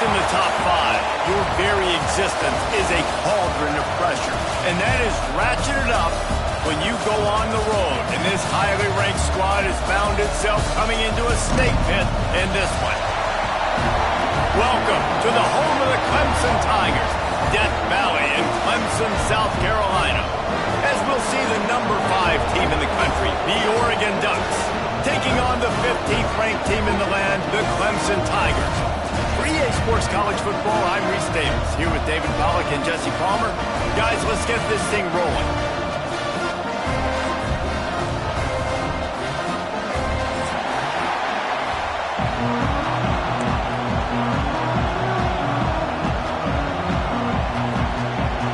in the top 5, your very existence is a cauldron of pressure. And that is ratcheted up when you go on the road. And this highly ranked squad has found itself coming into a snake pit in this one. Welcome to the home of the Clemson Tigers, Death Valley in Clemson, South Carolina. As we'll see the number 5 team in the country, the Oregon Ducks, taking on the 15th ranked team in the land, the Clemson Tigers. For EA Sports College Football, I'm Reese Davis, here with David Pollack and Jesse Palmer. Guys, let's get this thing rolling.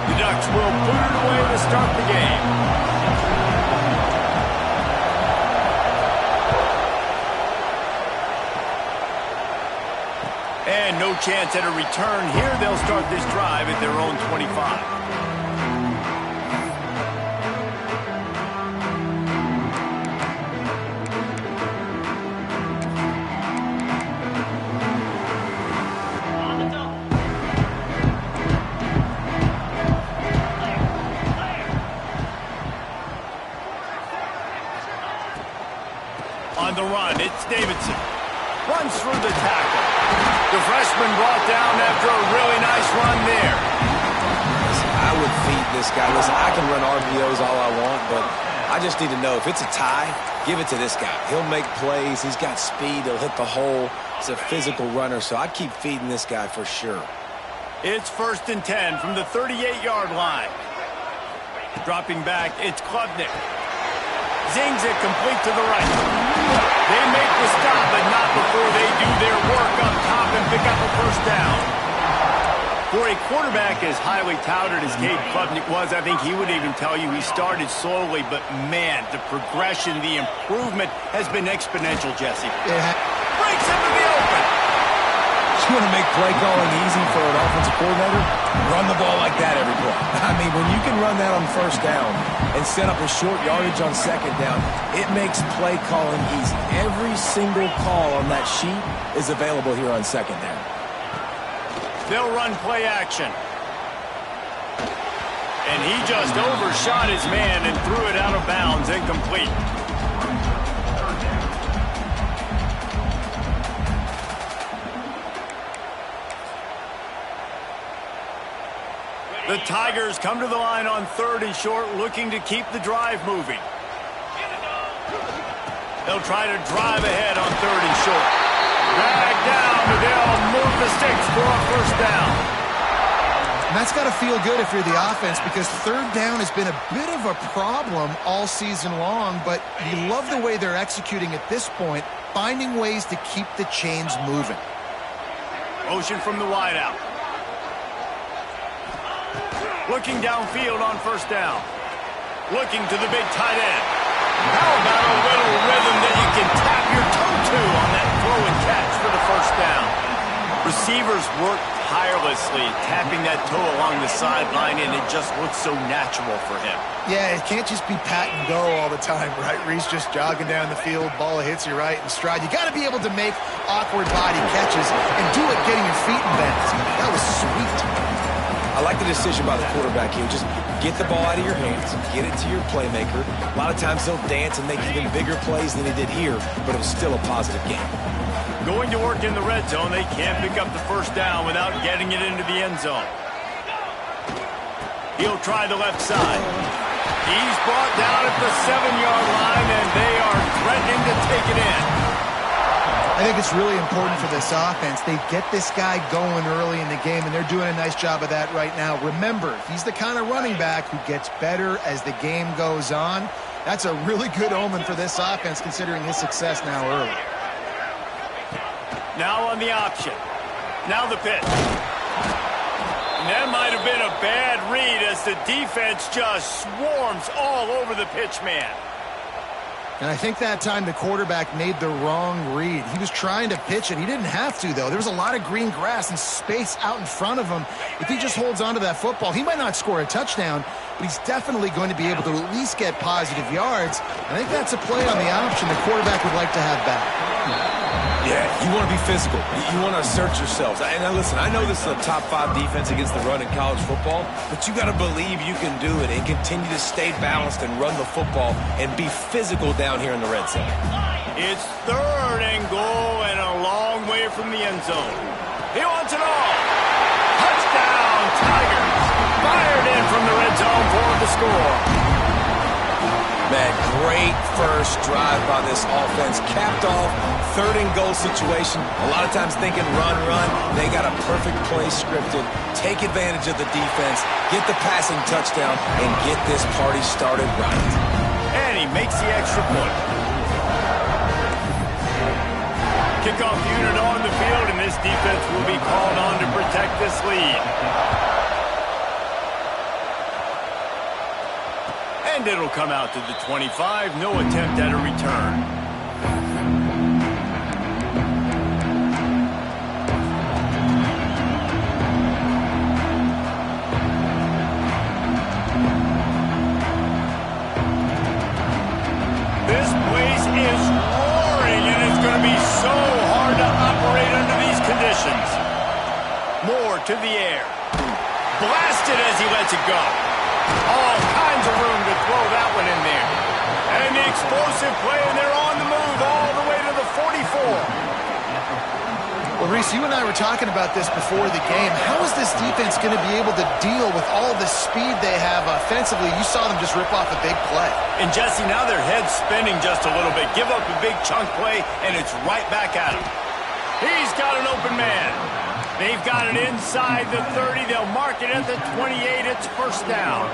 The Ducks will put it away to start the game. And no chance at a return here. They'll start this drive at their own 25. On the run, it's Davidson. Runs through the tackle. The freshman brought down after a really nice run there. Listen, I would feed this guy. Listen, I can run RPOs all I want, but I just need to know if it's a tie, give it to this guy. He'll make plays. He's got speed. He'll hit the hole. He's a physical runner, so I'd keep feeding this guy for sure. It's 1st and 10 from the 38-yard line. Dropping back, it's Klubnik. Zings it complete to the right. They make the stop, but not before they do their work up top and pick up a first down. For a quarterback as highly touted as Cade Klubnik was, I think he would even tell you he started slowly, but man, the progression, the improvement has been exponential, Jesse. Breaks into the open. You want to make play calling easy for an offensive coordinator? Run the ball like that every play. I mean, when you can run that on first down and set up a short yardage on second down, it makes play calling easy. Every single call on that sheet is available here on second down. They'll run play action. And he just overshot his man and threw it out of bounds, incomplete. The Tigers come to the line on 3rd and short, looking to keep the drive moving. They'll try to drive ahead on 3rd and short. Dragged down, but they'll move the sticks for a first down. And that's got to feel good if you're the offense, because 3rd down has been a bit of a problem all season long, but you love the way they're executing at this point, finding ways to keep the chains moving. Motion from the wideout. Looking downfield on first down. Looking to the big tight end. How about a little rhythm that you can tap your toe to on that throw and catch for the first down? Receivers work tirelessly, tapping that toe along the sideline, and it just looks so natural for him. Yeah, it can't just be pat and go all the time, right? Reese just jogging down the field, ball hits you right in stride. You got to be able to make awkward body catches and do it getting your feet in bounds. That was sweet. I like the decision by the quarterback here. Just get the ball out of your hands, get it to your playmaker. A lot of times he'll dance and make even bigger plays than he did here, but it was still a positive game. Going to work in the red zone, they can't pick up the first down without getting it into the end zone. He'll try the left side. He's brought down at the 7-yard line, and they are threatening to take it in. I think it's really important for this offense. They get this guy going early in the game, and they're doing a nice job of that right now. Remember, he's the kind of running back who gets better as the game goes on. That's a really good omen for this offense, considering his success now early. Now on the option. Now the pitch. And that might have been a bad read as the defense just swarms all over the pitch man. And I think that time the quarterback made the wrong read. He was trying to pitch it. He didn't have to, though. There was a lot of green grass and space out in front of him. If he just holds on to that football, he might not score a touchdown, but he's definitely going to be able to at least get positive yards. I think that's a play on the option the quarterback would like to have back. Yeah, you want to be physical. You want to assert yourselves. And now listen, I know this is a top 5 defense against the run in college football, but you got to believe you can do it and continue to stay balanced and run the football and be physical down here in the red zone. It's 3rd and goal and a long way from the end zone. He wants it all. Touchdown, Tigers. Fired in from the red zone for the score. Man, great first drive by this offense. Capped off, 3rd and goal situation. A lot of times thinking run. They got a perfect play scripted. Take advantage of the defense, get the passing touchdown, and get this party started right. And he makes the extra point. Kickoff unit on the field, and this defense will be called on to protect this lead. And it'll come out to the 25. No attempt at a return. This place is roaring, and it's going to be so hard to operate under these conditions. Moore to the air. Blasted as he lets it go. All kinds of room to throw that one in there. And the explosive play, and they're on the move all the way to the 44. Well, Reese, you and I were talking about this before the game. How is this defense going to be able to deal with all the speed they have offensively? You saw them just rip off a big play. And Jesse, now their head's spinning just a little bit. Give up a big chunk play, and it's right back at him. He's got an open man. They've got it inside the 30. They'll mark it at the 28. It's first down.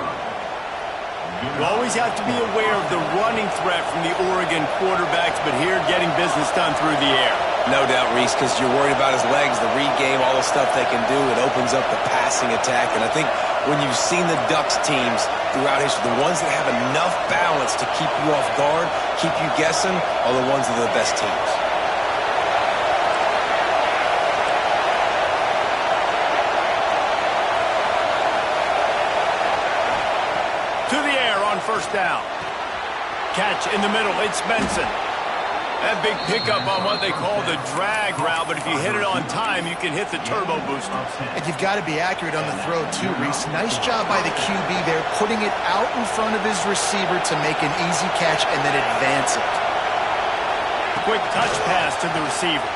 You always have to be aware of the running threat from the Oregon quarterbacks, but here getting business done through the air. No doubt, Reese, because you're worried about his legs, the read game, all the stuff they can do. It opens up the passing attack. And I think when you've seen the Ducks teams throughout history, the ones that have enough balance to keep you off guard, keep you guessing, are the ones that are the best teams. To the air on first down. Catch in the middle. It's Benson. That big pickup on what they call the drag route, but if you hit it on time, you can hit the turbo booster. And you've got to be accurate on the throw, too, Reese. Nice job by the QB there, putting it out in front of his receiver to make an easy catch and then advance it. Quick touch pass to the receiver.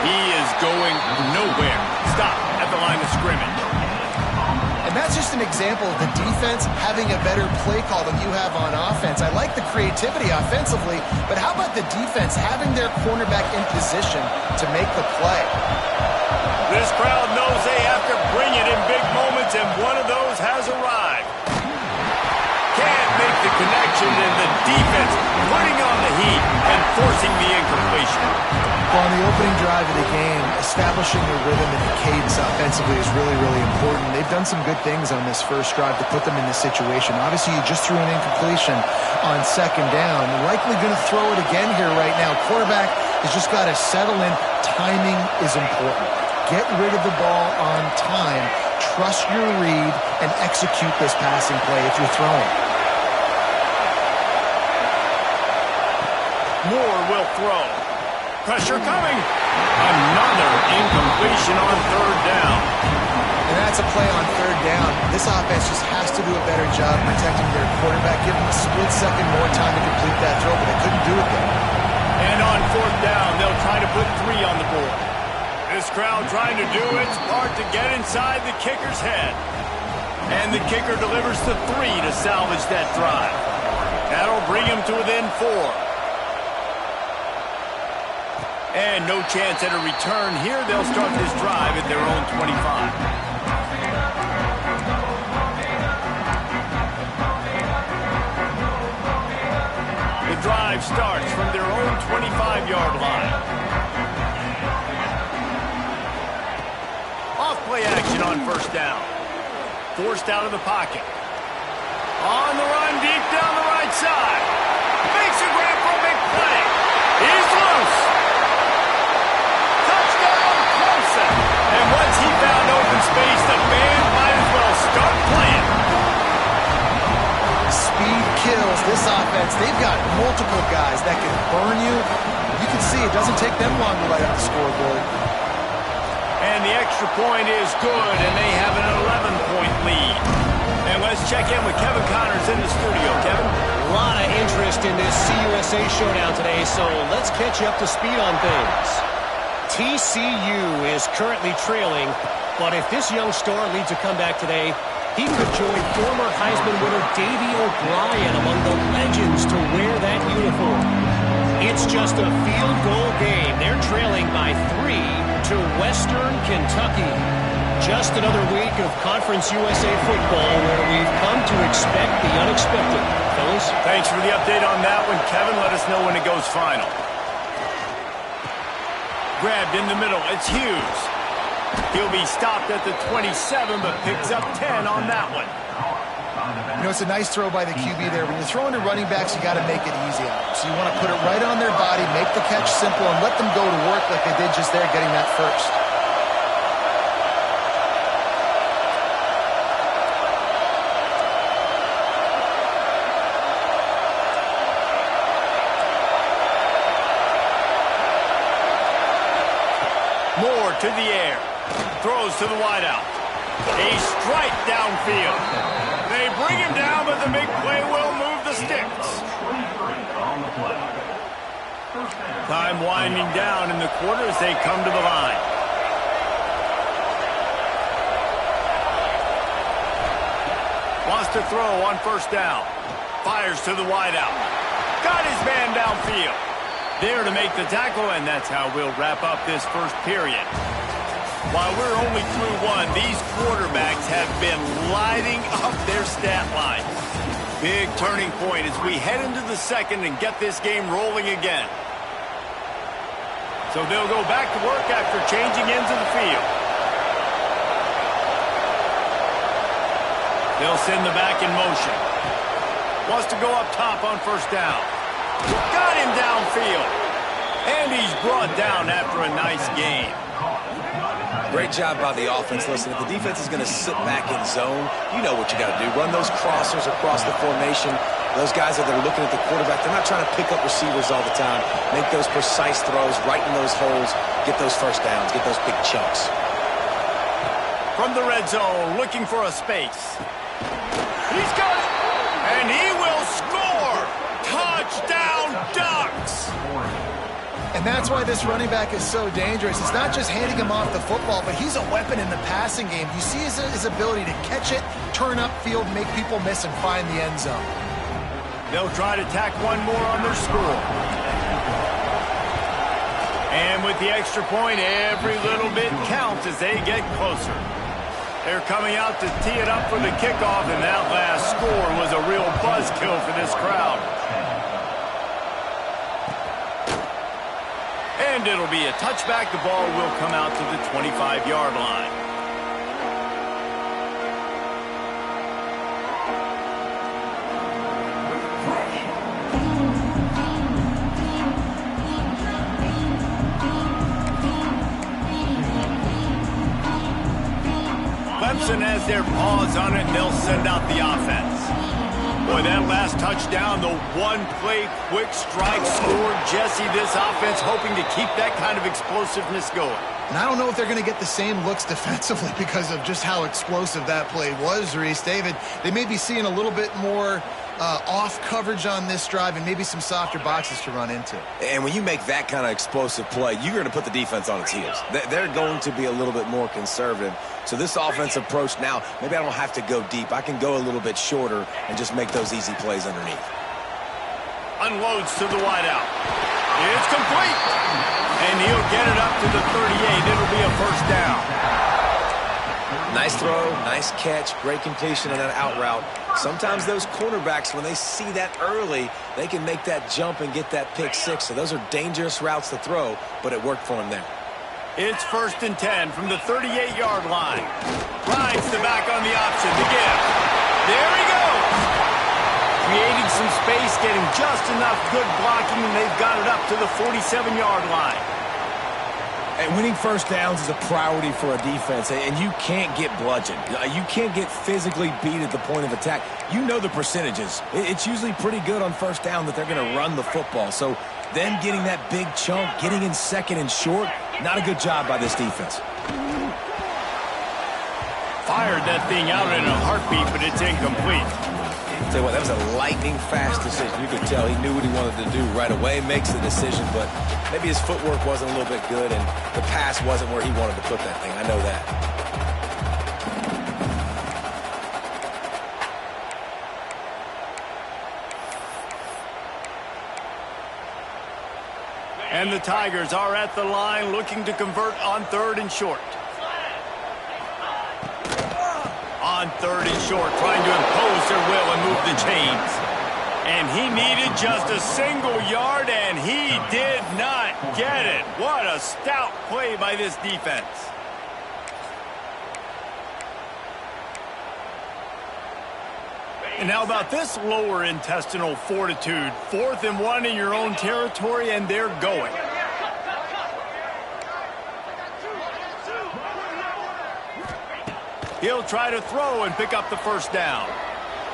He is going nowhere. Stop at the line of scrimmage. And that's just an example of the defense having a better play call than you have on offense. I like the creativity offensively, but how about the defense having their cornerback in position to make the play? This crowd knows they have to bring it in big moments, and one of those has arrived. Can't make the connection, and the defense putting on the heat and forcing the incompletion. Well, on the opening drive of the game, establishing the rhythm and the cadence offensively is really, really important. They've done some good things on this first drive to put them in this situation. Obviously, you just threw an incompletion on second down. You're likely going to throw it again here right now. Quarterback has just got to settle in. Timing is important. Get rid of the ball on time. Trust your read and execute this passing play if you're throwing. Moore will throw. Pressure coming. Another incompletion on third down. And that's a play on third down. This offense just has to do a better job protecting their quarterback. Give them a split second more time to complete that throw, but they couldn't do it there. And on fourth down, they'll try to put 3 on the board. This crowd trying to do its part to get inside the kicker's head. And the kicker delivers the 3 to salvage that drive. That'll bring him to within 4. And no chance at a return here. They'll start this drive at their own 25. The drive starts from their own 25-yard line. Off play action on first down. Forced out of the pocket. On the run, deep down the right side. Makes a grab for a big play. He's loose. Clemson. And once he found open space, the band might as well start playing. Speed kills this offense. They've got multiple guys that can burn you. You can see. It doesn't take them long to light up the scoreboard. And the extra point is good, and they have an 11-point lead. And let's check in with Kevin Connors in the studio. Kevin? A lot of interest in this CUSA showdown today, so let's catch you up to speed on things. TCU is currently trailing, but if this young star leads a comeback today, he could join former Heisman winner Davey O'Brien among the legends to wear that uniform. It's just a field goal game. They're trailing by 3 to Western Kentucky. Just another week of Conference USA football where we've come to expect the unexpected. Fellas? Thanks for the update on that one, Kevin. Let us know when it goes final. Grabbed in the middle. It's Hughes. He'll be stopped at the 27, but picks up 10 on that one. You know, it's a nice throw by the QB there. When you're throwing to running backs, you got to make it easy on them. So you want to put it right on their body, make the catch simple, and let them go to work like they did just there, getting that first. Moore to the air. Throws to the wideout. A strike downfield. They bring him down, but the big play will move the sticks. Time winding down in the quarter as they come to the line. Wants to throw on first down. Fires to the wideout. Got his man downfield. There to make the tackle, and that's how we'll wrap up this first period. While we're only through one, these quarterbacks have been lighting up their stat line. Big turning point as we head into the second and get this game rolling again. So they'll go back to work after changing ends of the field. They'll send the back in motion. Wants to go up top on first down. Got him downfield. And he's brought down after a nice game. Great job by the offense. Listen, if the defense is going to sit back in zone, you know what you got to do. Run those crossers across the formation. Those guys that are looking at the quarterback, they're not trying to pick up receivers all the time. Make those precise throws, right in those holes, get those first downs, get those big chunks. From the red zone, looking for a space. He's got it, and he will score. Touchdown, Ducks. And that's why this running back is so dangerous. It's not just handing him off the football, but he's a weapon in the passing game. You see his ability to catch it, turn upfield, make people miss, and find the end zone. They'll try to tack one more on their score. And with the extra point, every little bit counts as they get closer. They're coming out to tee it up for the kickoff, and that last score was a real buzzkill for this crowd. And it'll be a touchback. The ball will come out to the 25-yard line. Clemson has their paws on it, and they'll send out the offense. Boy, that last touchdown, the one-play quick strike score. Jesse, this offense hoping to keep that kind of explosiveness going. And I don't know if they're going to get the same looks defensively because of just how explosive that play was, Reese. David, they may be seeing a little bit more off coverage on this drive and maybe some softer boxes to run into. And when you make that kind of explosive play, you're going to put the defense on its heels. They're going to be a little bit more conservative. So this offensive approach now, maybe I don't have to go deep. I can go a little bit shorter and just make those easy plays underneath. Unloads to the wideout. It's complete. And he'll get it up to the 38. It'll be a first down. Nice throw, nice catch, great completion on that out route. Sometimes those cornerbacks, when they see that early, they can make that jump and get that pick six. So those are dangerous routes to throw, but it worked for him there. It's 1st and 10 from the 38-yard line. Rides the back on the option to give. There he goes. Creating some space, getting just enough good blocking, and they've got it up to the 47-yard line. And winning first downs is a priority for a defense, and you can't get bludgeoned. You can't get physically beat at the point of attack. You know the percentages. It's usually pretty good on first down that they're going to run the football. So Then getting that big chunk, getting in second and short, not a good job by this defense. Fired that thing out in a heartbeat, but it's incomplete. Tell you what, that was a lightning-fast decision. You could tell he knew what he wanted to do right away, makes the decision, but maybe his footwork wasn't a little bit good, and the pass wasn't where he wanted to put that thing. I know that. And the Tigers are at the line looking to convert on 3rd and short. On 3rd and short, trying to impose their will and move the chains. And he needed just a single yard, and he did not get it. What a stout play by this defense. And how about this lower intestinal fortitude? 4th and 1 in your own territory, and they're going. He'll try to throw and pick up the first down.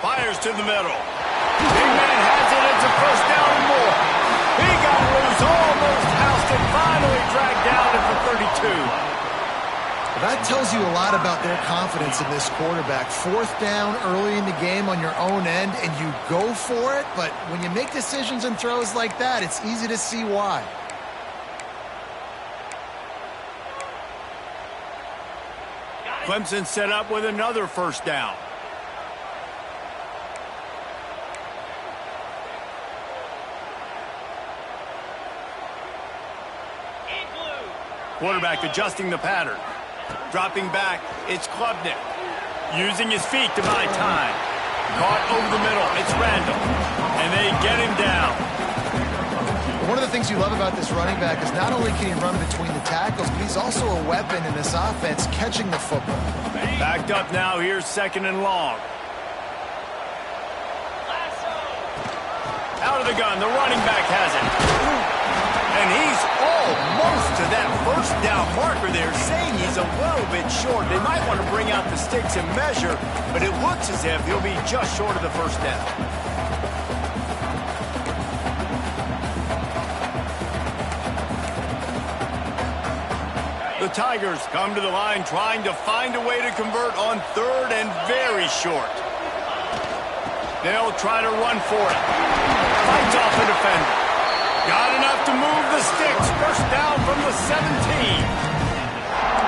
Fires to the middle. Big man has it. It's a first down and more. He got loose, almost housed it, finally dragged down at the 32. That tells you a lot about their confidence in this quarterback. 4th down early in the game on your own end, and you go for it, but when you make decisions and throws like that, it's easy to see why. Clemson set up with another first down. Quarterback adjusting the pattern. Dropping back, it's Klubnik. Using his feet to buy time. Caught over the middle, it's Randall. And they get him down. One of the things you love about this running back is not only can he run between the tackles, but he's also a weapon in this offense catching the football. Backed up now, here's 2nd and long. Out of the gun, the running back has it. And he's almost to that first down marker there, saying he's a little bit short. They might want to bring out the sticks and measure, but it looks as if he'll be just short of the first down. The Tigers come to the line trying to find a way to convert on 3rd and very short. They'll try to run for it. Fights off the defender. Got enough to move the sticks. First down from the 17.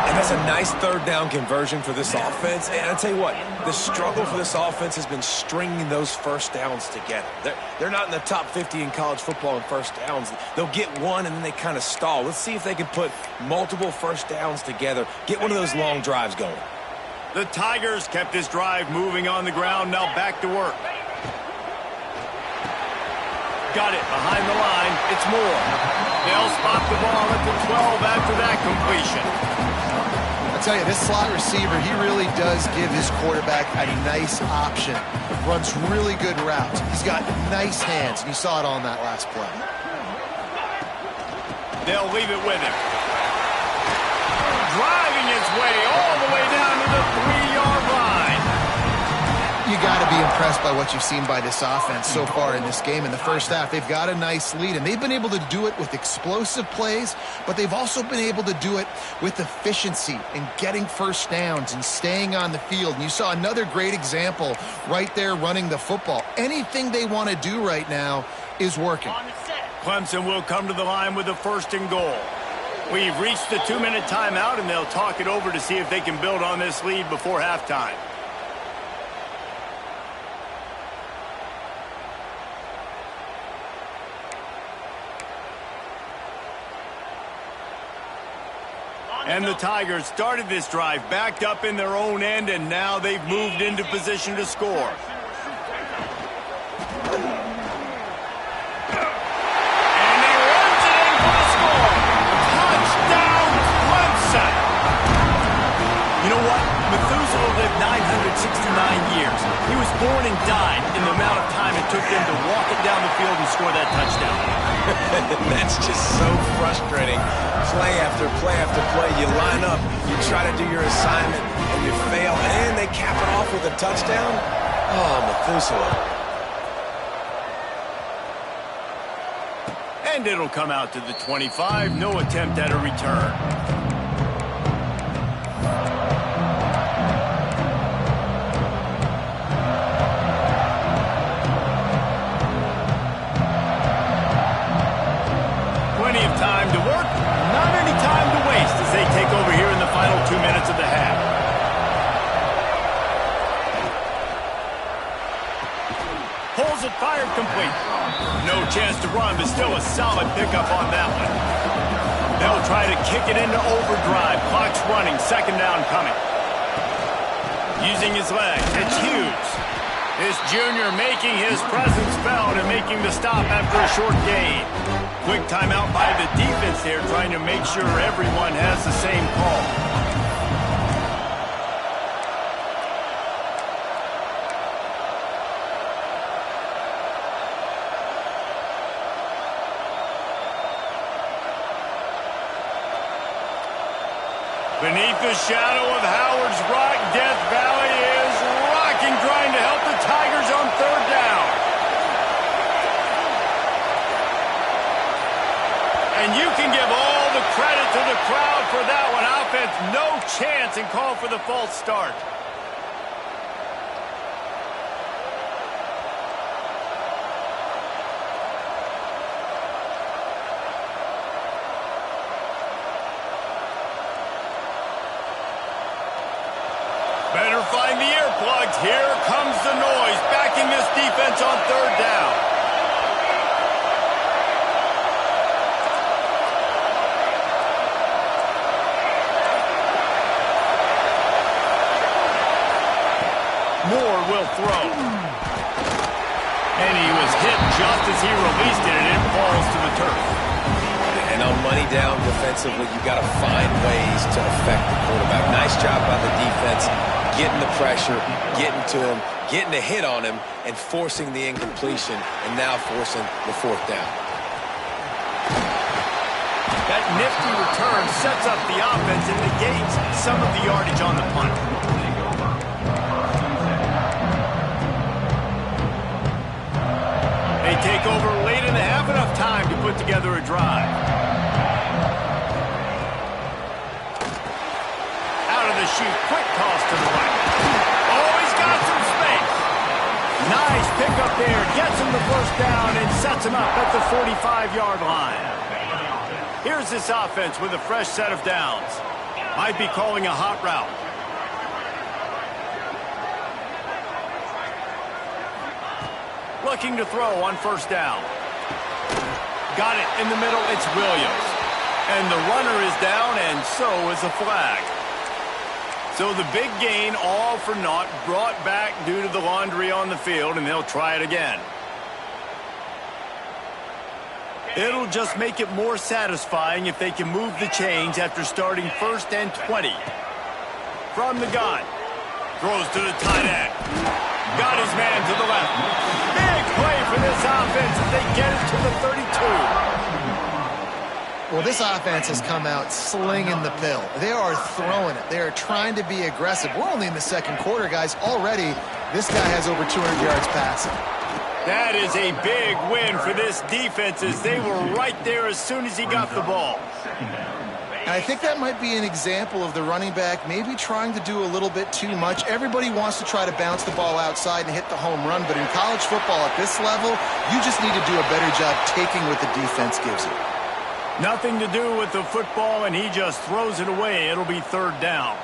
And that's a nice 3rd down conversion for this offense. And I'll tell you what, the struggle for this offense has been stringing those first downs together. They're not in the top 50 in college football in first downs. They'll get one and then they kind of stall. Let's see if they can put multiple first downs together, get one of those long drives going. The Tigers kept this drive moving on the ground, now back to work. Got it behind the line. It's Moore. They'll spot the ball at the 12 after that completion. I tell you, this slot receiver, he really does give his quarterback a nice option. Runs really good routes. He's got nice hands, and you saw it on that last play. They'll leave it with him. Driving his way all the way down to the 3-yard line. You got to be impressed by what you've seen by this offense so far in this game. In the first half, they've got a nice lead, and they've been able to do it with explosive plays, but they've also been able to do it with efficiency and getting first downs and staying on the field. And you saw another great example right there running the football. Anything they want to do right now is working. Clemson will come to the line with a 1st and goal. We've reached the 2-minute timeout, and they'll talk it over to see if they can build on this lead before halftime. And the Tigers started this drive backed up in their own end, and now they've moved into position to score. And he runs it in for the score. Touchdown, Clemson. You know what? Methuselah lived 969 years. He was born and died in the amount of time it took them to walk it down the field and score that touchdown. That's just so frustrating. Play after play after play. You line up, you try to do your assignment, and you fail, and they cap it off with a touchdown? Oh, Methuselah. And it'll come out to the 25. No attempt at a return. Plenty of time to work. Not any time to waste as they take over here in the final 2 minutes of the half. Pulls it fired complete. No chance to run, but still a solid pickup on that one. They'll try to kick it into overdrive. Clock's running. Second down coming. Using his legs. It's Hughes. This junior making his presence felt and making the stop after a short gain. Quick timeout by the defense there, trying to make sure everyone has the same call. Beneath the shadow of Howard's Rock, Death Valley is rocking, trying to help the Tigers on third down. And you can give all the credit to the crowd for that one. Offense, no chance, and call for the false start. Better find the earplugs. Here comes the noise, backing this defense on third down. Moore will throw. And he was hit just as he released it, and it falls to the turf. And on money down defensively, you got to find ways to affect the quarterback. Nice job by the defense, getting the pressure, getting to him, getting a hit on him, and forcing the incompletion, and now forcing the fourth down. That nifty return sets up the offense and negates some of the yardage on the punt. They take over late in the half, enough time to put together a drive. Out of the chute, quick toss to the right. Oh, he's got some space. Nice pickup there, gets him the first down and sets him up at the 45-yard line. Here's this offense with a fresh set of downs. Might be calling a hot route. Looking to throw on first down. Got it in the middle, it's Williams. And the runner is down, and so is a flag. So the big gain, all for naught, brought back due to the laundry on the field, and they'll try it again. It'll just make it more satisfying if they can move the chains after starting 1st and 20. From the gun. Throws to the tight end. Got his man to the left. Big play for this offense as they get it to the 32. Well, this offense has come out slinging the pill. They are throwing it. They are trying to be aggressive. We're only in the second quarter, guys. Already, this guy has over 200 yards passing. That is a big win for this defense as they were right there as soon as he got the ball. And I think that might be an example of the running back maybe trying to do a little bit too much. Everybody wants to try to bounce the ball outside and hit the home run, but in college football at this level, you just need to do a better job taking what the defense gives you. Nothing to do with the football, and he just throws it away. It'll be third down.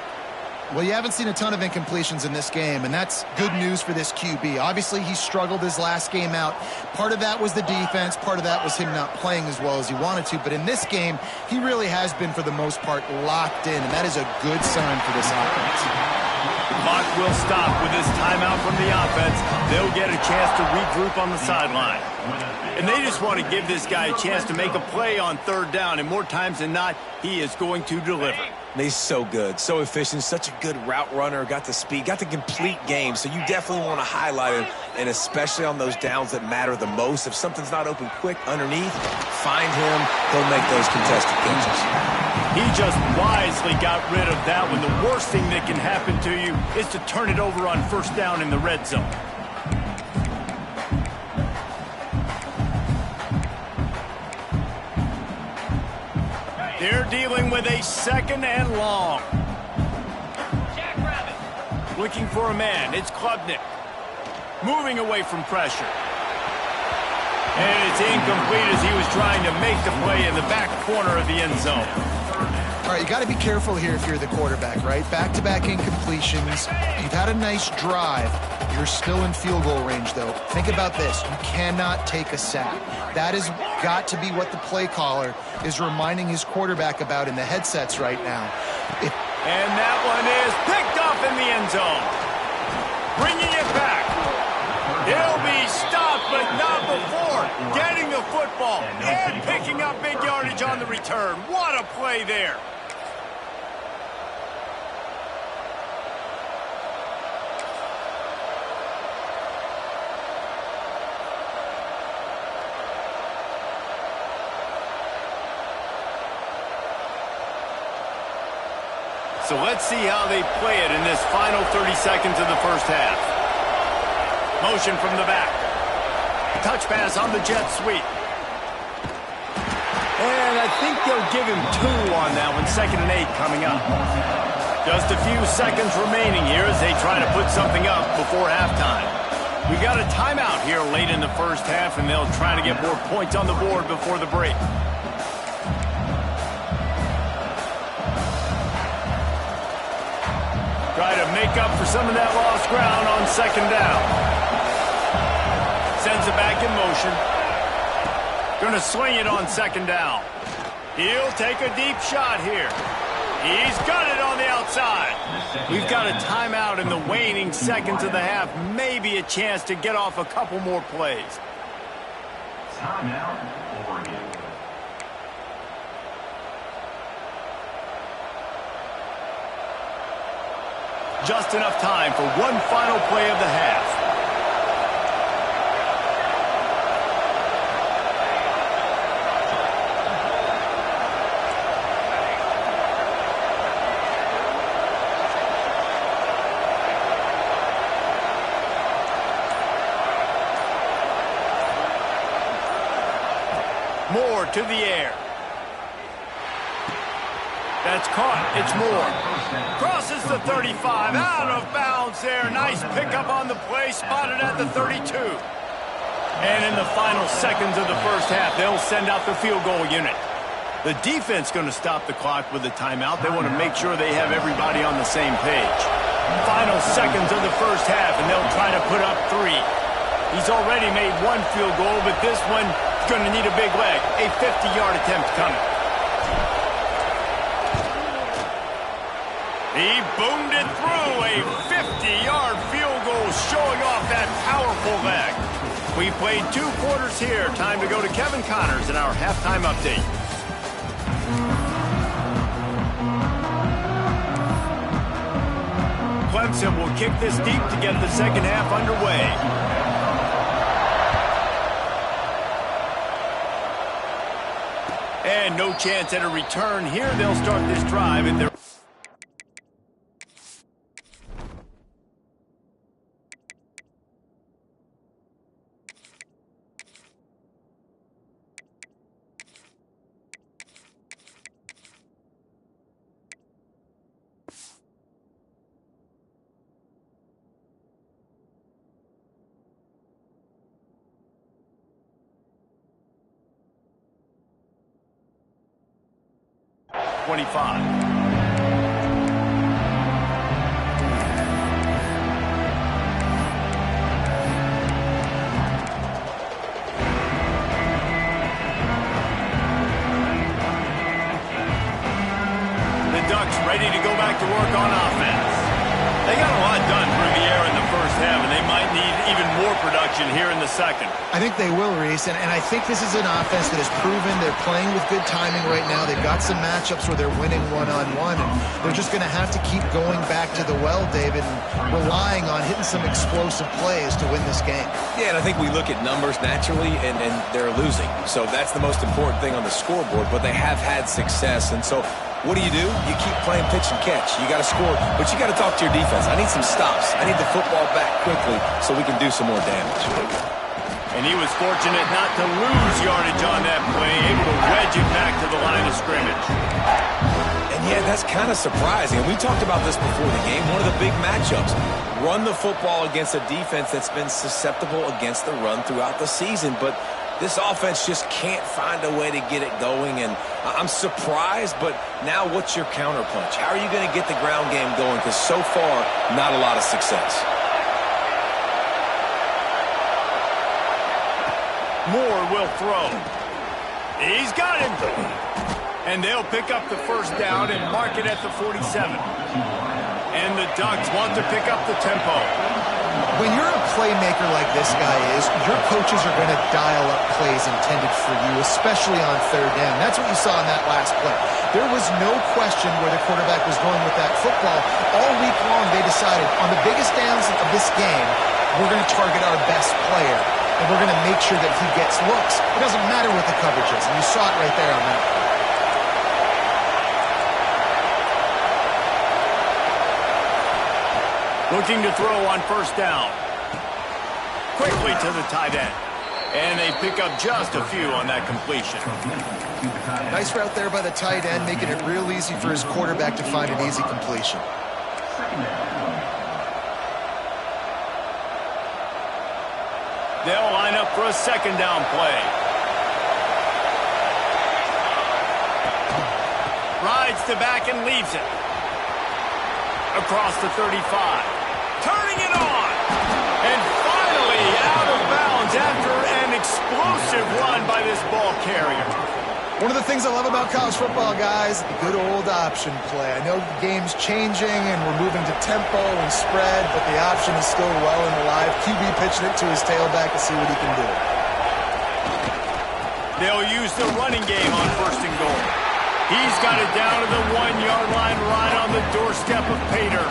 Well, you haven't seen a ton of incompletions in this game, and that's good news for this QB. Obviously, he struggled his last game out. Part of that was the defense. Part of that was him not playing as well as he wanted to. But in this game, he really has been, for the most part, locked in, and that is a good sign for this offense. The clock will stop with this timeout from the offense. They'll get a chance to regroup on the sideline. And they just want to give this guy a chance to make a play on third down, and more times than not, he is going to deliver. He's so good, so efficient, such a good route runner, got the speed, got the complete game, so you definitely want to highlight him, and especially on those downs that matter the most. If something's not open quick underneath, find him, he'll make those contested catches. He just wisely got rid of that one. The worst thing that can happen to you is to turn it over on first down in the red zone. They're dealing with a second and long. Looking for a man. It's Klubnik. Moving away from pressure. And it's incomplete as he was trying to make the play in the back corner of the end zone. All right, you got to be careful here if you're the quarterback, right? Back-to-back incompletions. You've had a nice drive. You're still in field goal range, though. Think about this. You cannot take a sack. That has got to be what the play caller is reminding his quarterback about in the headsets right now. And that one is picked off in the end zone. Bringing it back. He'll be stopped, but not before getting the football and picking up big yardage on the return. What a play there. So let's see how they play it in this final 30 seconds of the first half. Motion from the back. Touch pass on the jet sweep. And I think they'll give him 2 on that one. 2nd and 8 coming up. Just a few seconds remaining here as they try to put something up before halftime. We got a timeout here late in the first half, and they'll try to get more points on the board before the break. Try to make up for some of that lost ground on 2nd down. Sends it back in motion. Going to sling it on 2nd down. He'll take a deep shot here. He's got it on the outside. We've got a timeout in the waning seconds of the half. Maybe a chance to get off a couple more plays. Timeout, Oregon. Just enough time for one final play of the half. Moore to the air. That's caught. It's Moore. Crosses the 35. Out of bounds there. Nice pickup on the play. Spotted at the 32. And in the final seconds of the first half, they'll send out the field goal unit. The defense going to stop the clock with a timeout. They want to make sure they have everybody on the same page. Final seconds of the first half, and they'll try to put up 3. He's already made 1 field goal, but this one is going to need a big leg. A 50-yard attempt coming. He boomed it through. A 50-yard field goal showing off that powerful leg. We played 2 quarters here. Time to go to Kevin Connors in our halftime update. Clemson will kick this deep to get the second half underway. And no chance at a return here. They'll start this drive at their... ready to go back to work on offense. They got a lot done through the air in the first half, and they might need even more production here in the second. I think they will, Reese, and I think this is an offense that has proven they're playing with good timing right now. They've got some matchups where they're winning one-on-one, and they're just going to have to keep going back to the well, David, and relying on hitting some explosive plays to win this game. Yeah, and I think we look at numbers naturally, and they're losing. So that's the most important thing on the scoreboard, but they have had success, and so what do? You keep playing pitch and catch. You got to score, but you got to talk to your defense. I need some stops. I need the football back quickly so we can do some more damage. And he was fortunate not to lose yardage on that play, able to wedge it back to the line of scrimmage. And yeah, that's kind of surprising. And we talked about this before the game, one of the big matchups. Run the football against a defense that's been susceptible against the run throughout the season. But this offense just can't find a way to get it going. And I'm surprised, but now what's your counterpunch? How are you going to get the ground game going? Because so far, not a lot of success. Moore will throw. He's got him. And they'll pick up the first down and mark it at the 47. And the Ducks want to pick up the tempo. When you're a playmaker like this guy is, your coaches are going to dial up plays intended for you, especially on third down. That's what you saw in that last play. There was no question where the quarterback was going with that football. All week long, they decided on the biggest downs of this game, we're going to target our best player. And we're going to make sure that he gets looks. It doesn't matter what the coverage is. And you saw it right there on that. Looking to throw on first down. Quickly to the tight end. And they pick up just a few on that completion. Nice route there by the tight end, making it real easy for his quarterback to find an easy completion. They'll line up for a second down play. Rides to back and leaves it. Across the 35. Turning it on. And finally out of bounds after an explosive run by this ball carrier. One of the things I love about college football, guys, the good old option play. I know the game's changing and we're moving to tempo and spread, but the option is still well and alive. QB pitching it to his tailback to see what he can do. They'll use the running game on first and goal. He's got it down to the 1-yard line right on the doorstep of Pater.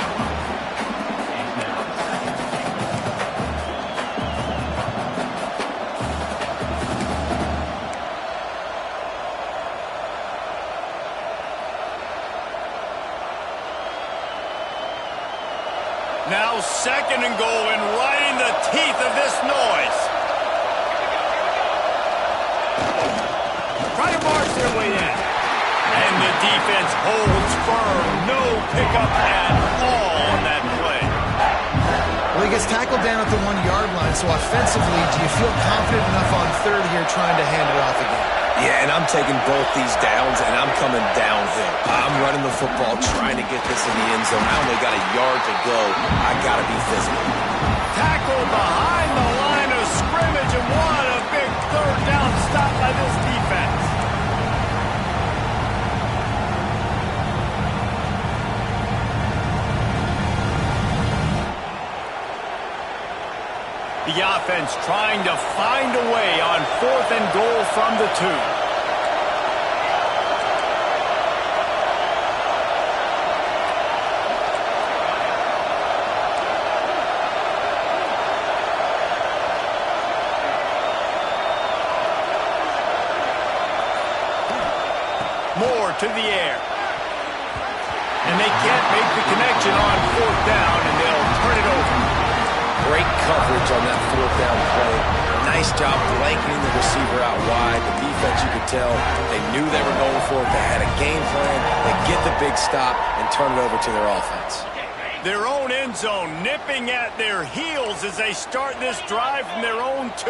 Now second and goal and right in the teeth of this noise. Try to march their way in. And the defense holds firm. No pickup at all on that play. Well, he gets tackled down at the 1-yard line, so offensively, do you feel confident enough on third here trying to hand it off again? Yeah, and I'm taking both these downs, and I'm coming downhill. I'm running the football, trying to get this in the end zone. I only got a yard to go. I got to be physical. Tackle behind the line of scrimmage, and what a big third down stop by this defense. The offense trying to find a way on fourth and goal from the 2. Moore to the air. And they can't make the connection on fourth down, and they'll turn it over. Great coverage on that fourth down play. Nice job blanketing the receiver out wide. The defense, you could tell, they knew they were going for it. They had a game plan. They get the big stop and turn it over to their offense. Their own end zone nipping at their heels as they start this drive from their own 2.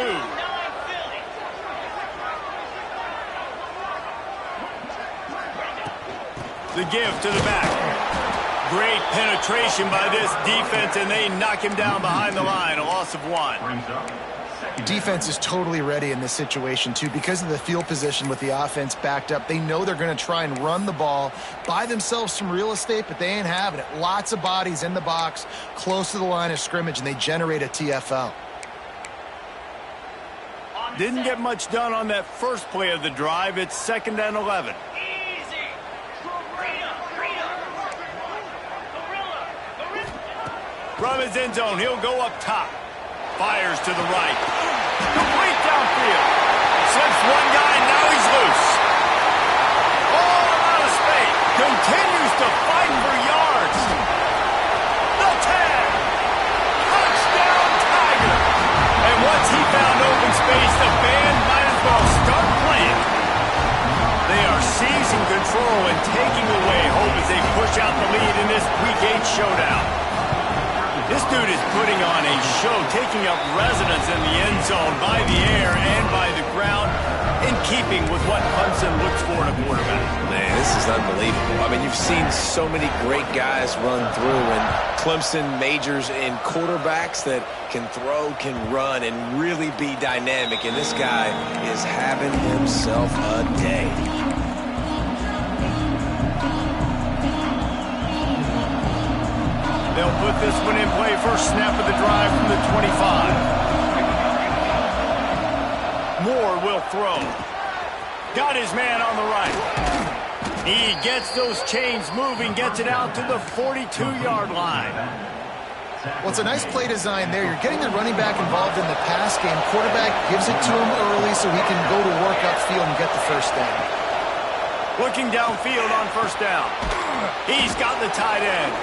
The give to the back. Great penetration by this defense, and they knock him down behind the line. A loss of 1. Defense is totally ready in this situation, too. Because of the field position with the offense backed up, they know they're going to try and run the ball, buy themselves some real estate, but they ain't having it. Lots of bodies in the box, close to the line of scrimmage, and they generate a TFL. Didn't get much done on that first play of the drive. It's 2nd and 11. From his end zone, he'll go up top. Fires to the right. Complete downfield. Slips one guy, now he's loose. All out of space. Continues to fight for yards. The tag. Touchdown, Tiger. And once he found open space, throw and taking away hope as they push out the lead in this Week 8 showdown. This dude is putting on a show, taking up residence in the end zone by the air and by the ground, in keeping with what Clemson looks for in a quarterback. Man, this is unbelievable. I mean, you've seen so many great guys run through, and Clemson majors in quarterbacks that can throw, can run, and really be dynamic. And this guy is having himself a day. They'll put this one in play. First snap of the drive from the 25. Moore will throw. Got his man on the right. He gets those chains moving, gets it out to the 42-yard line. Well, it's a nice play design there. You're getting the running back involved in the pass game. Quarterback gives it to him early so he can go to work upfield and get the first down. Looking downfield on first down. He's got the tight end.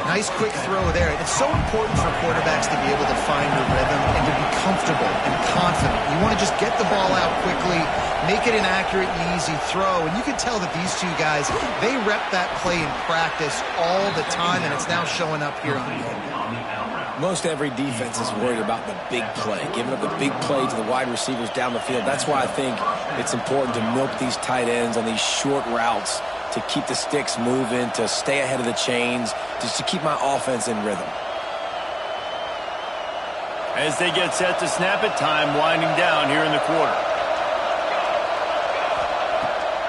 Nice quick throw there. It's so important for quarterbacks to be able to find the rhythm and to be comfortable and confident. You want to just get the ball out quickly, make it an accurate and easy throw. And you can tell that these two guys, they rep that play in practice all the time, and it's now showing up here on the field. Most every defense is worried about the big play, giving up the big play to the wide receivers down the field. That's why I think it's important to milk these tight ends on these short routes to keep the sticks moving, to stay ahead of the chains, just to keep my offense in rhythm. As they get set to snap it, time winding down here in the quarter.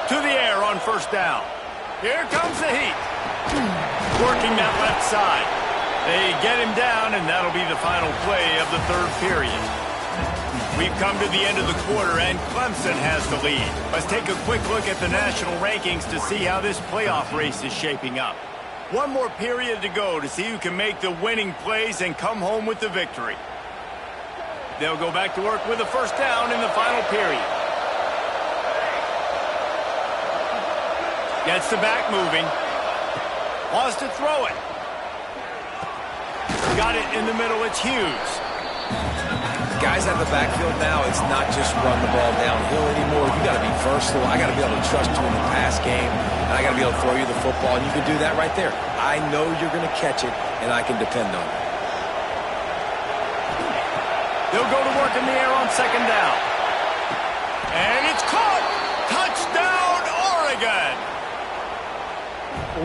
To the air on first down. Here comes the heat. Working that left side. They get him down, and that'll be the final play of the third period. We've come to the end of the quarter, and Clemson has the lead. Let's take a quick look at the national rankings to see how this playoff race is shaping up. One more period to go to see who can make the winning plays and come home with the victory. They'll go back to work with a first down in the final period. Gets the back moving. Wants to throw it. Got it in the middle. It's Hughes. Guys out of the backfield now, it's not just run the ball downhill anymore. You got to be versatile. I got to be able to trust you in the pass game, and I got to be able to throw you the football, and you can do that right there. I know you're going to catch it, and I can depend on it. They'll go to work in the air on second down. And it's caught! Touchdown, Oregon!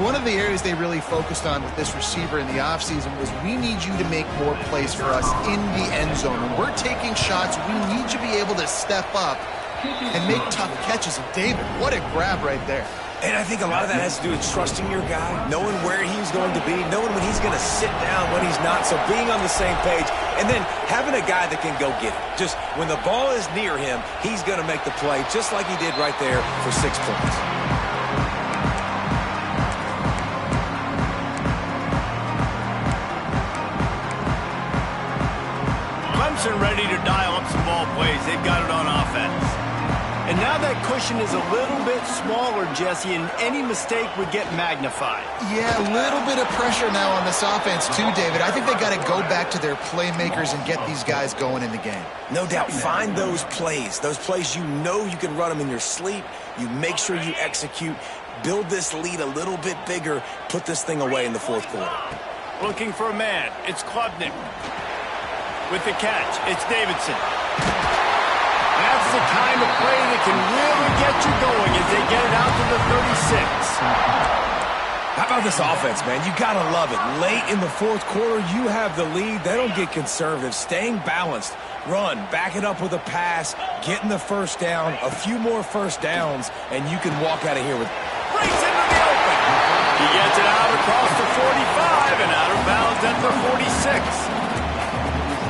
One of the areas they really focused on with this receiver in the offseason was we need you to make more plays for us in the end zone. When we're taking shots, we need you to be able to step up and make tough catches. And David, what a grab right there. And I think a lot of that has to do with trusting your guy, knowing where he's going to be, knowing when he's going to sit down, when he's not. So being on the same page, and then having a guy that can go get it. Just when the ball is near him, he's going to make the play, just like he did right there for 6 points. Clemson ready to dial up some ball plays. They've got it on offense. And now that cushion is a little bit smaller, Jesse, and any mistake would get magnified. Yeah, a little bit of pressure now on this offense too, David. I think they got to go back to their playmakers and get these guys going in the game. No doubt. Find those plays you know you can run them in your sleep. You make sure you execute. Build this lead a little bit bigger. Put this thing away in the fourth quarter. Looking for a man. It's Klubnik. With the catch, it's Davidson. That's the kind of play that can really get you going as they get it out to the 36. How about this offense, man? You got to love it. Late in the fourth quarter, you have the lead. They don't get conservative. Staying balanced. Run, back it up with a pass, getting the first down, a few more first downs, and you can walk out of here with... Breaks into the open. He gets it out across the 45 and out of bounds at the 46.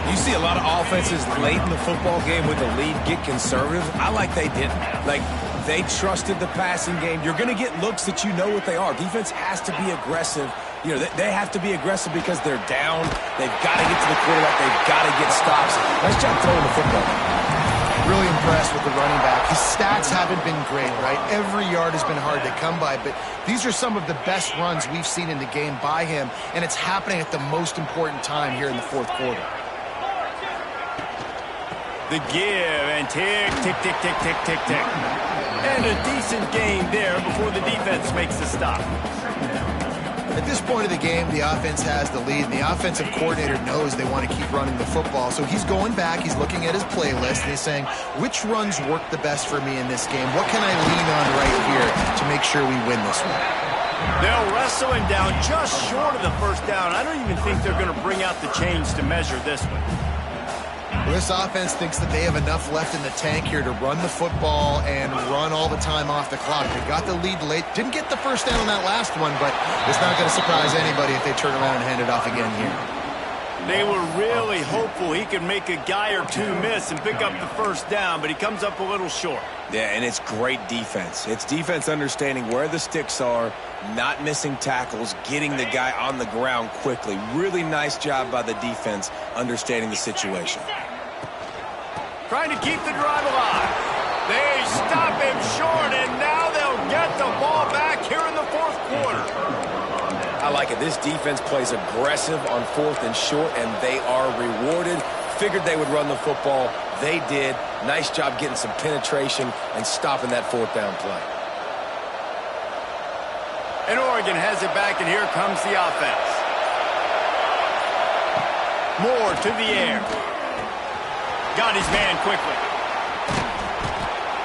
You see a lot of offenses late in the football game with the lead get conservative. I like they didn't. Like, they trusted the passing game. You're going to get looks that you know what they are. Defense has to be aggressive. You know, they have to be aggressive because they're down. They've got to get to the quarterback. They've got to get stops. Nice job throwing the football. Really impressed with the running back. His stats haven't been great, right? Every yard has been hard to come by, but these are some of the best runs we've seen in the game by him, and it's happening at the most important time here in the fourth quarter. The give, and tick, tick, tick, tick, tick, tick, tick. And a decent gain there before the defense makes the stop. At this point of the game, the offense has the lead, and the offensive coordinator knows they want to keep running the football. So he's going back, he's looking at his playlist, and he's saying, which runs work the best for me in this game? What can I lean on right here to make sure we win this one? They'll wrestle him down just short of the first down. I don't even think they're going to bring out the chains to measure this one. Well, this offense thinks that they have enough left in the tank here to run the football and run all the time off the clock. They got the lead late. Didn't get the first down on that last one, but it's not going to surprise anybody if they turn around and hand it off again here. They were really hopeful he could make a guy or two miss and pick up the first down, but he comes up a little short. Yeah, and it's great defense. It's defense understanding where the sticks are, not missing tackles, getting the guy on the ground quickly. Really nice job by the defense understanding the situation. Trying to keep the drive alive. They stop him short, and now they'll get the ball back here in the fourth quarter. I like it. This defense plays aggressive on 4th and short, and they are rewarded. Figured they would run the football. They did. Nice job getting some penetration and stopping that 4th down play. And Oregon has it back, and here comes the offense. Moore to the air. Got his man quickly.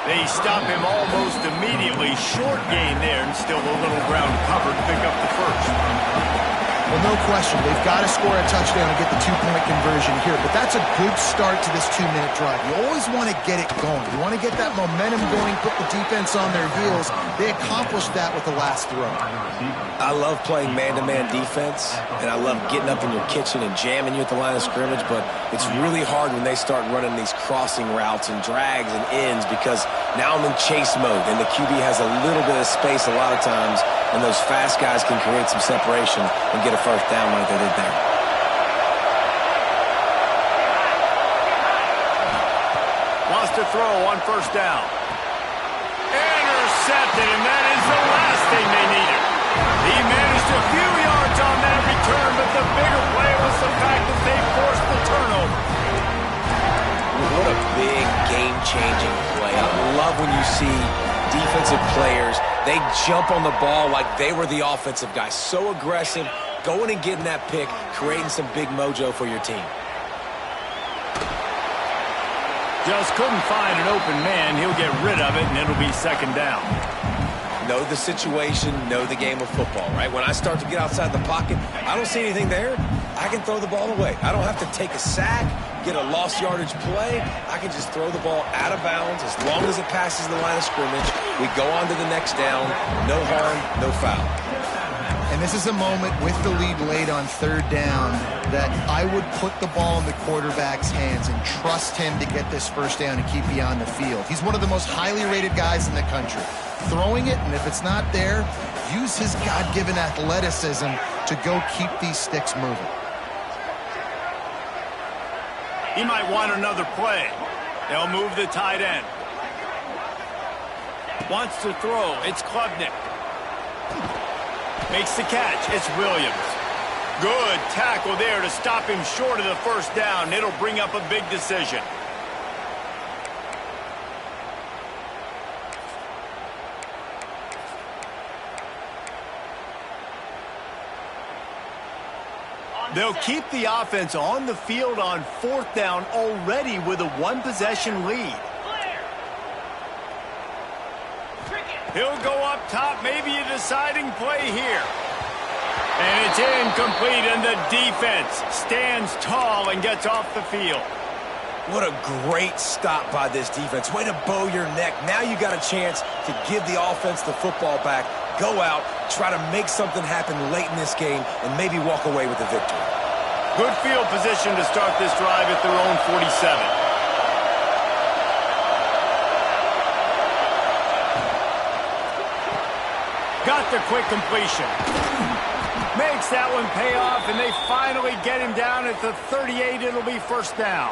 They stop him almost immediately. Short gain there, and still a little ground covered to pick up the first. Well, no question. They've got to score a touchdown and get the two-point conversion here. But that's a good start to this 2-minute drive. You always want to get it going. You want to get that momentum going, put the defense on their heels. They accomplished that with the last throw. I love playing man-to-man defense, and I love getting up in your kitchen and jamming you at the line of scrimmage, but it's really hard when they start running these crossing routes and drags and ends because now I'm in chase mode, and the QB has a little bit of space a lot of times, and those fast guys can create some separation and get a first down like they did there. Wants to throw on first down. Intercepted, and that is the last thing they needed. He managed a few yards on that return, but the bigger play was the fact that they forced the turnover. What a big game-changing play. I love when you see defensive players, they jump on the ball like they were the offensive guy. So aggressive, going and getting that pick, creating some big mojo for your team. Just couldn't find an open man. He'll get rid of it, and it'll be second down. Know the situation, know the game of football, right? When I start to get outside the pocket, I don't see anything there, I can throw the ball away. I don't have to take a sack, get a lost yardage play. I can just throw the ball out of bounds as long as it passes the line of scrimmage. We go on to the next down. No harm, no foul. And this is a moment with the lead late on third down that I would put the ball in the quarterback's hands and trust him to get this first down and keep you on the field. He's one of the most highly rated guys in the country. Throwing it, and if it's not there, use his God-given athleticism to go keep these sticks moving. He might want another play. They'll move the tight end. Wants to throw. It's Klubnik. Makes the catch. It's Williams. Good tackle there to stop him short of the first down. It'll bring up a big decision. They'll keep the offense on the field on fourth down already with a one-possession lead. He'll go up top, maybe a deciding play here. And it's incomplete, and the defense stands tall and gets off the field. What a great stop by this defense. Way to bow your neck. Now you got a chance to give the offense the football back, go out, try to make something happen late in this game, and maybe walk away with the victory. Good field position to start this drive at their own 47. Got the quick completion. Makes that one pay off, and they finally get him down at the 38. It'll be first down.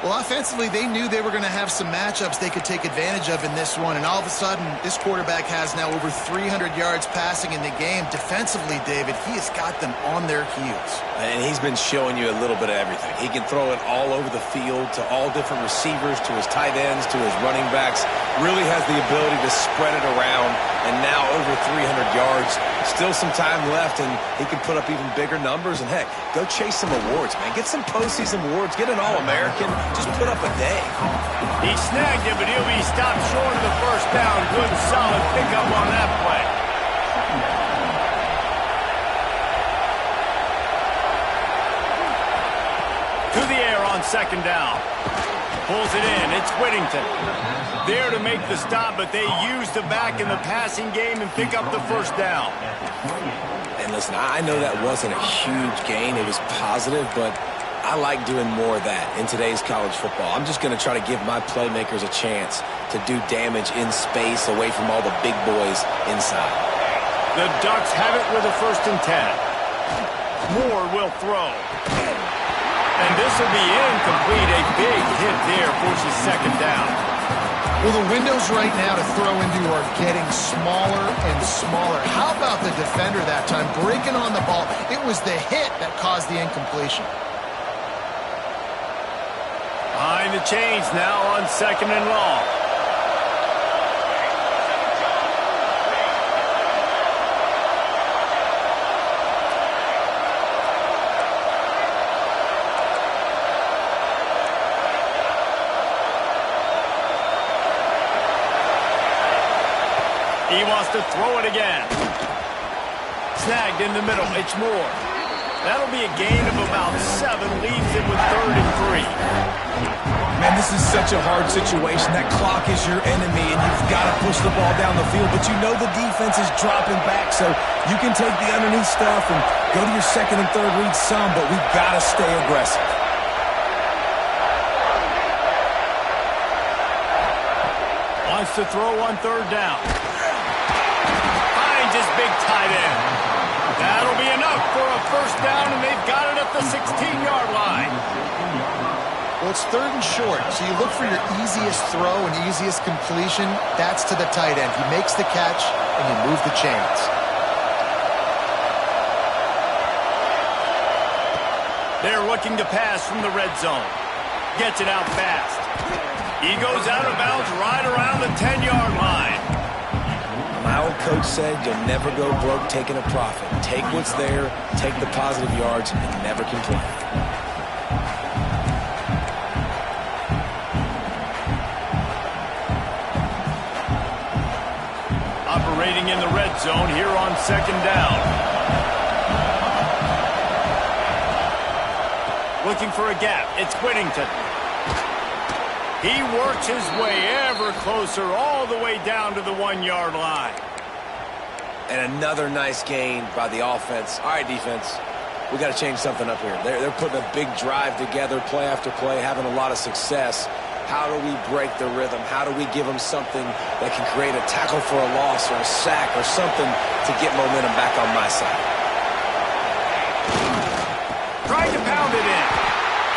Well, offensively, they knew they were going to have some matchups they could take advantage of in this one, and all of a sudden, this quarterback has now over 300 yards passing in the game. Defensively, David, he has got them on their heels. And he's been showing you a little bit of everything. He can throw it all over the field to all different receivers, to his tight ends, to his running backs. Really has the ability to spread it around, and now over 300 yards. Still some time left, and he can put up even bigger numbers. And, heck, go chase some awards, man. Get some postseason awards. Get an All-American. Just put up a day. He snagged it, but he'll be stopped short of the first down. Good, solid pickup on that play. To the air on second down. Pulls it in. It's Whittington. There to make the stop, but they use the back in the passing game and pick up the first down. And listen, I know that wasn't a huge gain. It was positive, but I like doing more of that in today's college football. I'm just going to try to give my playmakers a chance to do damage in space away from all the big boys inside. The Ducks have it with a 1st and 10. Moore will throw. And this will be incomplete. A big hit there forces 2nd down. Well, the windows right now to throw into are getting smaller and smaller. How about the defender that time breaking on the ball? It was the hit that caused the incompletion. Behind the chains now on 2nd and long. He wants to throw it again. Snagged in the middle. It's Moore. That'll be a gain of about 7. Leaves him with 3rd and 3. Man, this is such a hard situation. That clock is your enemy, and you've got to push the ball down the field. But you know the defense is dropping back, so you can take the underneath stuff and go to your 2nd and 3rd read some, but we've got to stay aggressive. Wants to throw on 3rd down. Finds his big tight end. That'll be enough for a 1st down, and they've got it at the 16-yard line. Well, it's 3rd and short, so you look for your easiest throw and easiest completion. That's to the tight end. He makes the catch, and you move the chains. They're looking to pass from the red zone. Gets it out fast. He goes out of bounds right around the 10-yard line. My old coach said you'll never go broke taking a profit. Take what's there, take the positive yards, and never complain. Operating in the red zone here on 2nd down. Looking for a gap. It's Whittington. He works his way ever closer all the way down to the 1-yard line. And another nice gain by the offense. All right, defense, we got to change something up here. They're putting a big drive together, play after play, having a lot of success. How do we break the rhythm? How do we give them something that can create a tackle for a loss or a sack or something to get momentum back on my side? Tried to pound it in,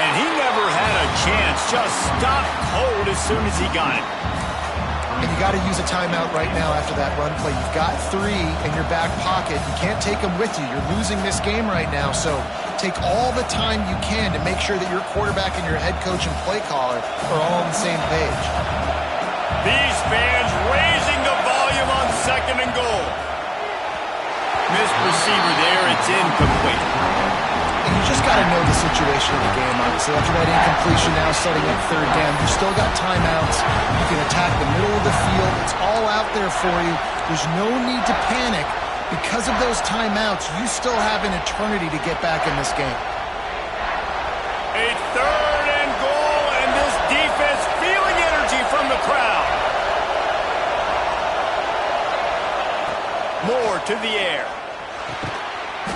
and he never had a chance. Just stopped cold as soon as he got it. And you got to use a timeout right now after that run play. You've got 3 in your back pocket. You can't take them with you. You're losing this game right now, so take all the time you can to make sure that your quarterback and your head coach and play caller are all on the same page. These fans raising the volume on 2nd and goal. Missed receiver there. It's incomplete. And you just got to know the situation of the game, obviously. After that incompletion now, setting up 3rd down, you still got timeouts. You can attack the middle of the field. It's all out there for you. There's no need to panic. Because of those timeouts, you still have an eternity to get back in this game. A 3rd and goal, and this defense feeling energy from the crowd. Moore to the air.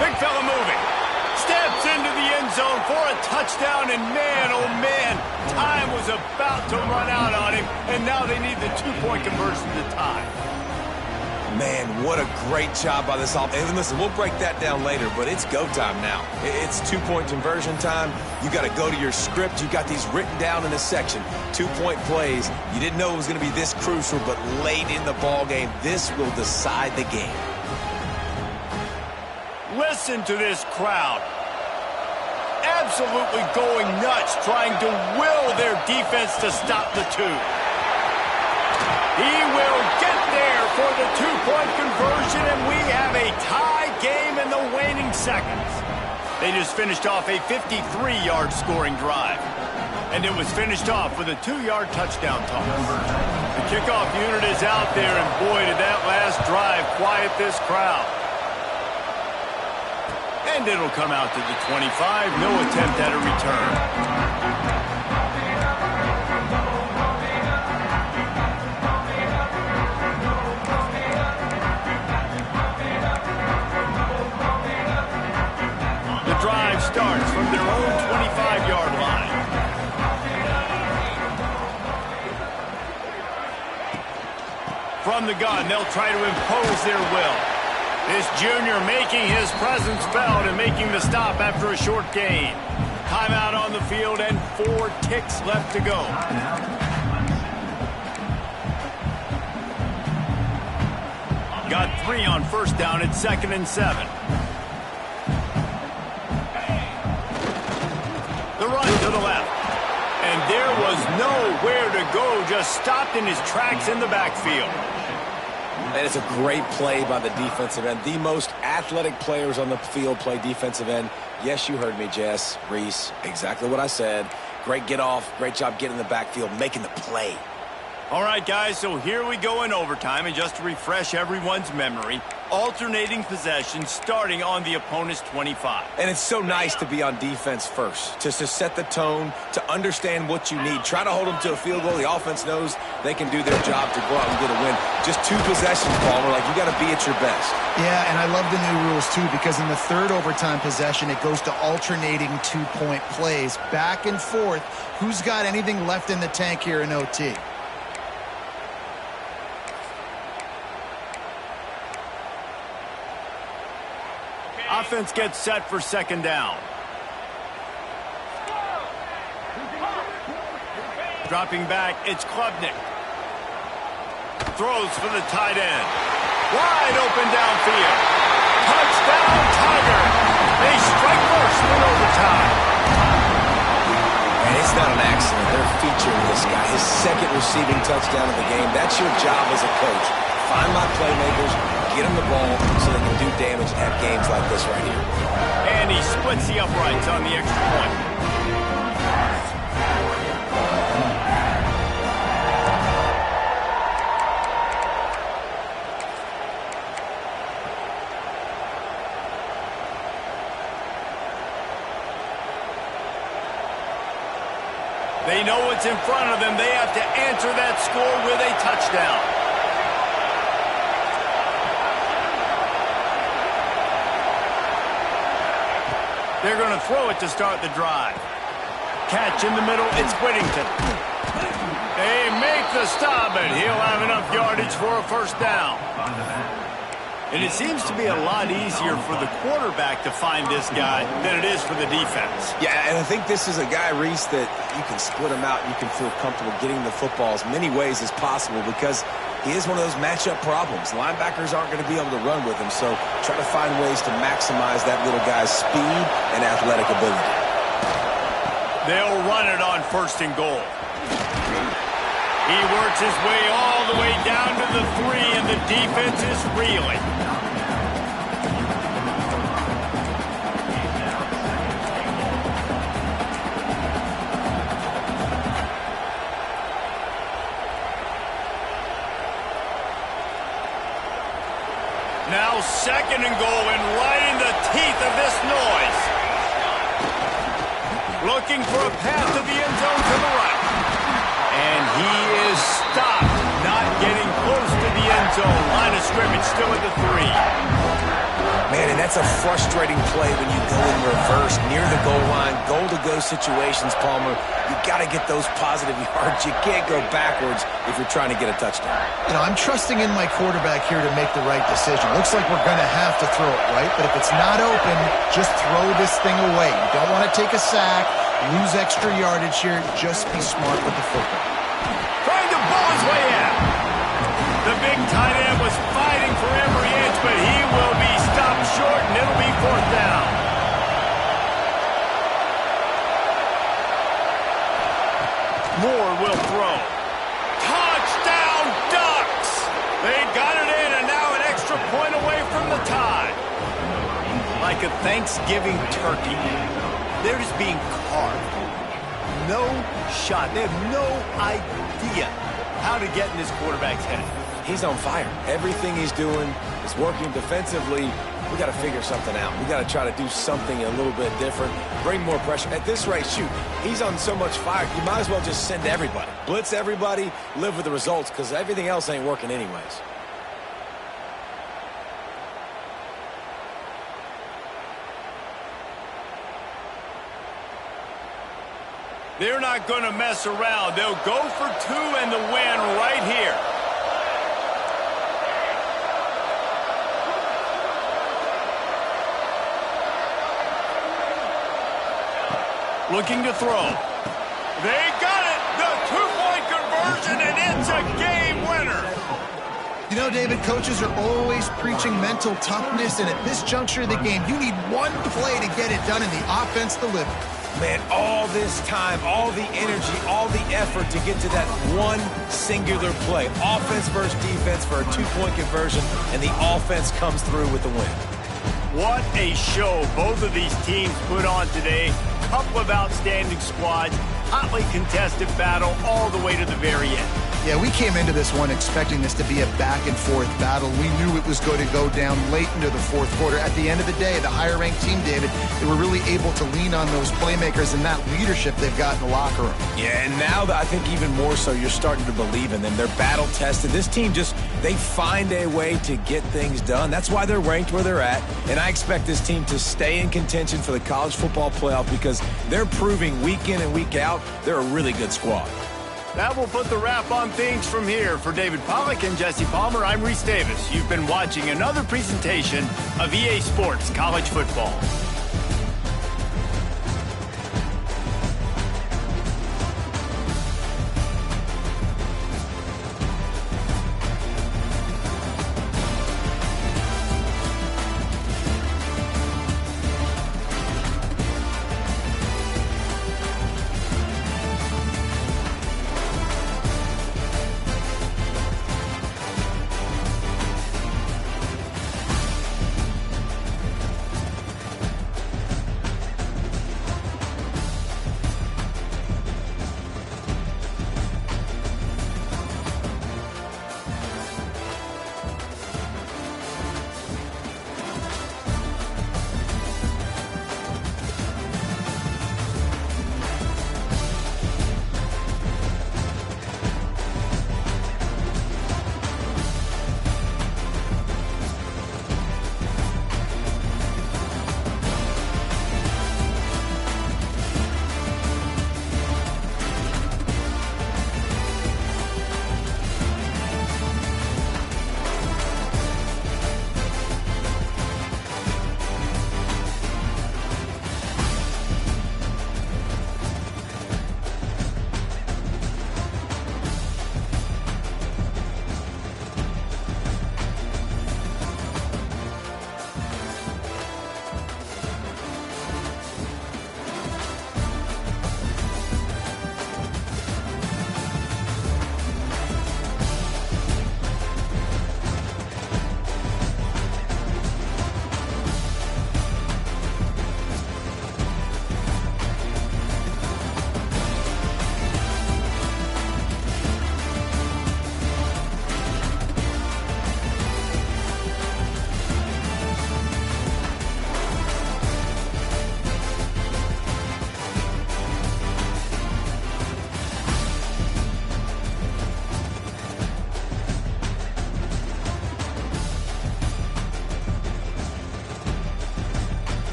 Big fella moving. Steps into the end zone for a touchdown, and man, oh man, time was about to run out on him, and now they need the 2-point conversion to tie. Man, what a great job by this offense. And listen, we'll break that down later, but it's go time now. It's two-point conversion time. You got to go to your script. You got these written down in this section. Two-point plays. You didn't know it was going to be this crucial, but late in the ball game, this will decide the game. Listen to this crowd. Absolutely going nuts, trying to will their defense to stop the two. He will get there for the two-point conversion, and we have a tie game in the waning seconds. They just finished off a 53-yard scoring drive. And it was finished off with a 2-yard touchdown toss. The kickoff unit is out there, and boy, did that last drive quiet this crowd. And it'll come out to the 25. No attempt at a return. Drive starts from their own 25-yard line. From the gun, they'll try to impose their will. This junior making his presence felt and making the stop after a short gain. Timeout on the field and 4 ticks left to go. Got 3 on first down at 2nd and 7. The run to the left. And there was nowhere to go, just stopped in his tracks in the backfield. And it's a great play by the defensive end. The most athletic players on the field play defensive end. Yes, you heard me, Jess, Reese, exactly what I said. Great get off, great job getting in the backfield, making the play. All right, guys, so here we go in overtime, and just to refresh everyone's memory, alternating possession starting on the opponent's 25. And it's so nice to be on defense first, just to set the tone, to understand what you need. Try to hold them to a field goal. The offense knows they can do their job to go out and get a win. Just 2 possessions, Palmer. Like, you got to be at your best. Yeah, and I love the new rules, too, because in the 3rd overtime possession, it goes to alternating 2-point plays. Back and forth. Who's got anything left in the tank here in OT? Offense gets set for 2nd down. Dropping back, it's Klubnik. Throws for the tight end. Wide open downfield. Touchdown, Tiger. They strike first in overtime. And it's not an accident. They're featuring this guy. His 2nd receiving touchdown of the game. That's your job as a coach. Find my playmakers, get them the ball so they can do damage and have games like this right here. And he splits the uprights on the extra point. They know what's in front of them. They have to answer that score with a touchdown. They're going to throw it to start the drive. Catch in the middle, it's Whittington. They make the stop, and he'll have enough yardage for a first down. And it seems to be a lot easier for the quarterback to find this guy than it is for the defense. Yeah, and I think this is a guy, Reese, that you can split him out. You can feel comfortable getting the football as many ways as possible because he is one of those matchup problems. Linebackers aren't going to be able to run with him, so try to find ways to maximize that little guy's speed and athletic ability. They'll run it on 1st and goal. He works his way all the way down to the 3, and the defense is reeling. Now 2nd and goal, and right in the teeth of this noise. Looking for a path to the end zone to the right. And he is stopped, not getting close to the end zone. Line of scrimmage still at the 3. Man, and that's a frustrating play when you go in reverse near the goal line, go goal-to-go situations, Palmer, you got to get those positive yards. You can't go backwards if you're trying to get a touchdown. You know, I'm trusting in my quarterback here to make the right decision. Looks like we're going to have to throw it, right? But if it's not open, just throw this thing away. You don't want to take a sack, lose extra yardage here. Just be smart with the football. Trying to ball his way out. The big tight end was fighting for every inch, but he will be stopped short, and it'll be 4th down. Moore will throw. Touchdown, Ducks! They got it in, and now an extra point away from the tie. Like a Thanksgiving turkey, they're just being carved. No shot. They have no idea how to get in this quarterback's head. He's on fire. Everything he's doing is working defensively. We got to figure something out. We got to try to do something a little bit different, bring more pressure. At this rate, shoot, he's on so much fire, you might as well just send everybody. Blitz everybody, live with the results, because everything else ain't working anyways. They're not going to mess around. They'll go for 2 and the win right here. Looking to throw. They got it! The 2-point conversion, and it's a game winner! You know, David, coaches are always preaching mental toughness, and at this juncture of the game, you need one play to get it done, and the offense delivered. Man, all this time, all the energy, all the effort to get to that one singular play. Offense versus defense for a 2-point conversion, and the offense comes through with the win. What a show both of these teams put on today. Couple of outstanding squads, hotly contested battle all the way to the very end. Yeah, we came into this one expecting this to be a back-and-forth battle. We knew it was going to go down late into the 4th quarter. At the end of the day, the higher-ranked team, David, they were really able to lean on those playmakers and that leadership they've got in the locker room. Yeah, and now I think even more so, you're starting to believe in them. They're battle-tested. This team just, they find a way to get things done. That's why they're ranked where they're at, and I expect this team to stay in contention for the college football playoff because they're proving week in and week out they're a really good squad. That will put the wrap on things from here. For David Pollack and Jesse Palmer, I'm Reese Davis. You've been watching another presentation of EA Sports College Football.